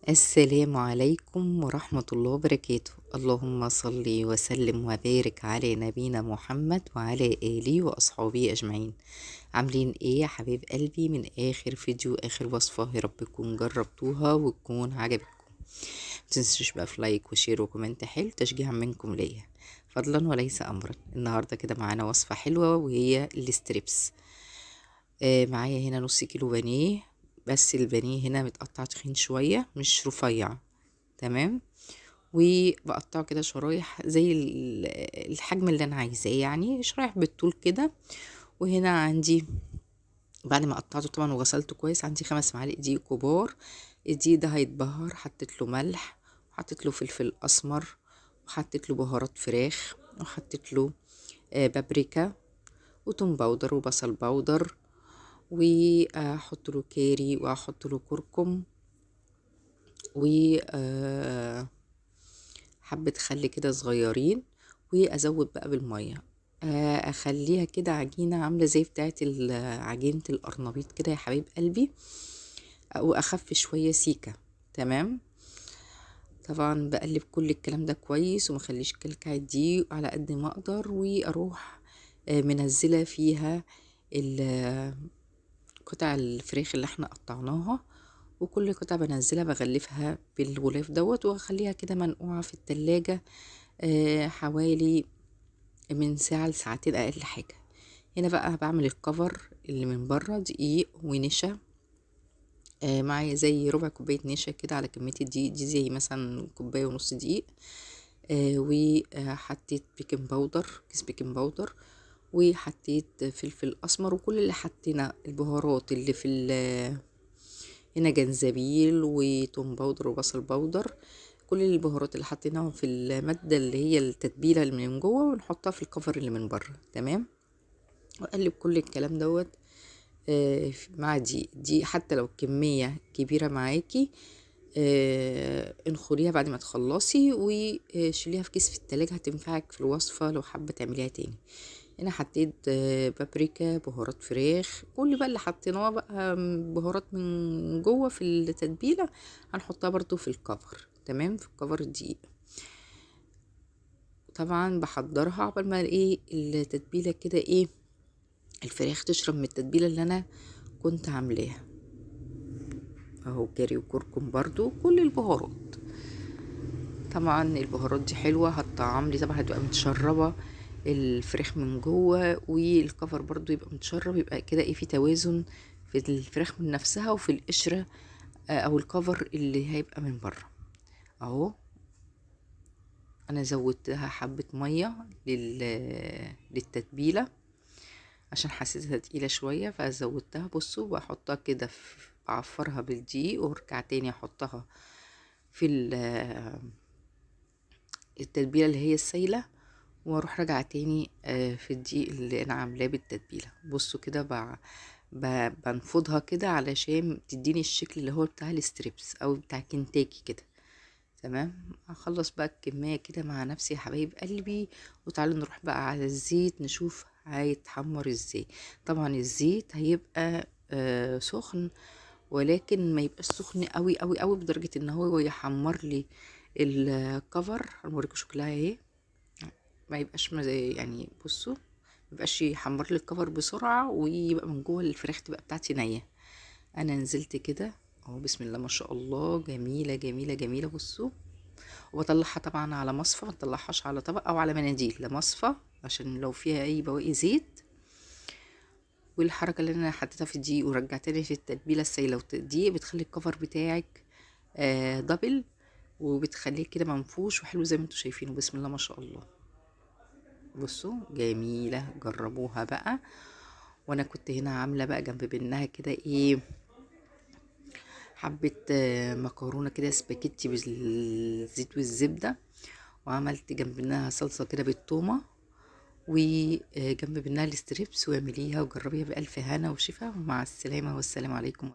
السلام عليكم ورحمة الله وبركاته. اللهم صل وسلم وبارك على نبينا محمد وعلى آله وأصحابه أجمعين. عاملين ايه يا حبيب قلبي؟ من آخر فيديو آخر وصفة يا رب تكون جربتوها وتكون عجبتكم. متنسوش بقى في لايك وشير وكومنت حلو تشجيعا منكم ليا، فضلا وليس أمرا. النهاردة كده معانا وصفة حلوة وهي الستريبس. معايا هنا نص كيلو بانيه، بس البانيه هنا متقطع تخين شوية مش رفيع، تمام. وبقطعه كده شرايح زي الحجم اللي انا عايزاه، يعني شرايح بالطول كده. وهنا عندي بعد ما قطعته طبعا وغسلته كويس عندي 5 معالق دقيق كبار. الدقيق ده هيتبهر، حطيت له ملح وحطيت له فلفل اسمر وحطيت له بهارات فراخ وحطيت له بابريكا وتوم باودر وبصل باودر، واحط له كاري واحط له كركم و حبة خل كده صغيرين، وازود بقى بالمية. اخليها كده عجينة عاملة زي بتاعة عجينة القرنبيط كده يا حبيب قلبي، او اخف شوية سيكة، تمام. طبعا بقلب كل الكلام ده كويس ومخليش كلكع دي على قد ما اقدر، واروح منزلة فيها قطع الفراخ اللي احنا قطعناها، وكل قطعة بنزلها بغلفها بالغلاف دوت واخليها كده منقوعة في التلاجة حوالي من ساعة لساعتين اقل حاجة. هنا بقى بعمل الكفر اللي من بره دقيق ونشا، معايا زي ربع كوباية نشا كده على كمية الدقيق دي، زي مثلا كوباية ونص دقيق. وحطيت بيكنج باودر، كيس بيكنج باودر، وحطيت فلفل اسمر، وكل اللي حطينا البهارات اللي في هنا جنزبيل وتوم باودر وبصل باودر، كل البهارات اللي حطيناهم في المادة اللي هي التتبيلة اللي من جوه ونحطها في الكفر اللي من بره، تمام. واقلب كل الكلام دوت مع دي حتى لو كمية كبيرة معاكي انخليها بعد ما تخلصي وشيليها في كيس في التلاجة، هتنفعك في الوصفة لو حابة تعمليها تاني. هنا حطيت بابريكا، بهارات فراخ، كل بقى اللي حطيناه بقى بهارات من جوه في التتبيلة هنحطها برضو في الكفر، تمام، في الكفر الدقيق. طبعا بحضرها عقبال ما ايه التتبيلة كده ايه الفراخ تشرب من التتبيلة اللي انا كنت عاملاها اهو، كاري وكركم برضو كل البهارات. طبعا البهارات دي حلوة هتطعم لي، طبعا هتبقى متشربة الفراخ من جوه، والكفر برضو يبقى متشرب، يبقى كده ايه في توازن في الفراخ من نفسها وفي القشرة او الكفر اللي هيبقى من بره. اهو انا زودتها حبة مية للتتبيلة عشان حسيتها تقيلة شوية فزودتها. بصوا بحطها كده بعفرها بالدقيق وارجع تاني احطها في التتبيلة اللي هي السايلة، واروح راجعة تاني في الدقيق اللي انا عاملاه بالتتبيلة. بصوا كده بنفضها كده علشان تديني الشكل اللي هو بتاع الستريبس او بتاع كنتاكي كده، تمام. هخلص بقى الكمية كده مع نفسي يا حبايب قلبي، وتعالوا نروح بقى على الزيت نشوف هيتحمر ازاي. طبعا الزيت هيبقى سخن، ولكن ما يبقاش سخن قوي قوي قوي بدرجة ان هو يحمر لي الكفر. هنوريكم شكلها اهي، ما يبقاش يعني بصوا ما يبقاش يحمر لي الكفر بسرعة ويبقى من جوه الفراخ تبقى بتاعتي نية. انا نزلت كده اهو، بسم الله ما شاء الله، جميلة جميلة جميلة. بصوا، وبطلعها طبعا على مصفى، ما تطلعهاش على طبق او على مناديل، لمصفى عشان لو فيها اي بواقي زيت. والحركه اللي انا حطيتها في الدقيق ورجعتني في التتبيله السايله والدقيق بتخلي الكفر بتاعك دبل، وبتخليه كده منفوش وحلو زي ما انتم شايفينه، بسم الله ما شاء الله. بصوا جميله، جربوها بقى. وانا كنت هنا عامله بقى جنب منها كده ايه حبه مكرونه كده سباكيتي بالزيت والزبده، وعملت جنب منها صلصه كده بالثومه، وجنب منها الستريبس، واعمليها وجربيها بألف هنا وشفا، ومع السلامة والسلام عليكم.